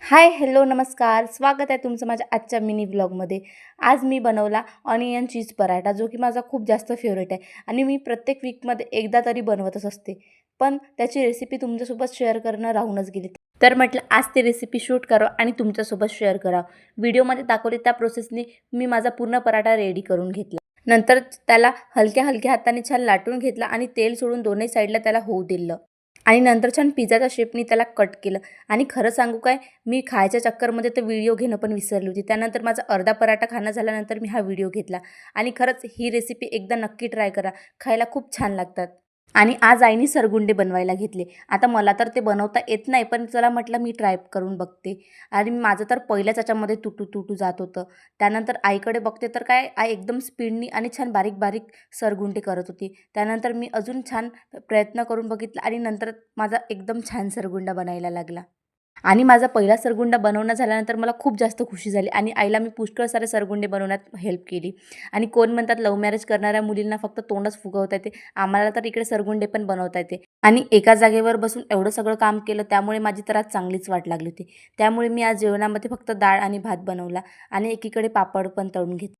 हाय, hello, नमस्कार. स्वागत आहे तुमचं माझ्या आजच्या मिनी व्लॉगमध्ये. आज मी बनवला ऑनियन चीज पराठा, जो की माझा खूप जास्त फेवरेट आहे आणि मी प्रत्येक वीकमध्ये एकदा तरी बनवतच असते. पण त्याची रेसिपी तुमच्यासोबत शेअर करणं राहूनच गेली. तर म्हटलं आज ती रेसिपी शूट करावं आणि तुमच्यासोबत शेअर करावं. व्हिडिओमध्ये दाखवली त्या प्रोसेसने मी माझा पूर्ण पराठा रेडी करून घेतला. नंतर त्याला हलक्या-हलक्या हाताने छान लाटून घेतला आणि तेल सोडून दोन्ही साईडला त्याला होऊ दिलं. आणि नंतर छान पिझ्झाच्या शेपनी त्याला कट केलं. आणि खरं सांगू काय, मी खायच्या चक्करमध्ये तर व्हिडिओ घेणं पण विसरली होती. त्यानंतर माझा अर्धा पराठा खाणं झाल्यानंतर मी हा व्हिडिओ घेतला. आणि खरंच ही रेसिपी एकदा नक्की ट्राय करा. खायला खूप छान लागतात. आणि आज आईने सरगुंडे बनवायला घेतले. आता मला तर ते बनवता येत नाही, पण चला म्हटलं मी ट्राय करून बघते. आणि माझं तर पहिल्याच याच्यामध्ये तुटू जात होतं. त्यानंतर आईकडे बघते तर काय आई एकदम स्पीडनी आणि छान बारीक-बारीक सरगुंडे करत होती. त्यानंतर मी अजून छान प्रयत्न करून बघितला आणि नंतर माझा एकदम छान सरगुंडा बनायला लागला. आणि माझा पहिला सरगुंडा बनवणं झाल्यानंतर मला खूप जास्त खुशी झाली आणि आईला मी पुष्कळ सारे सरगुंडे बनवण्यात हेल्प केली. आणि कोण म्हणतात लव्ह मॅरेज करणाऱ्या मुलींना फक्त तोंडच फुगवता येते. आम्हाला तर इकडे सरगुंडे पण बनवता येते. आणि एका जागेवर बसून एवढं सगळं काम केलं त्यामुळे माझी तर आज चांगलीच वाट लागली होती. त्यामुळे मी आज जेवणामध्ये फक्त डाळ आणि भात बनवला आणि एकीकडे पापड पण तळून घेतले.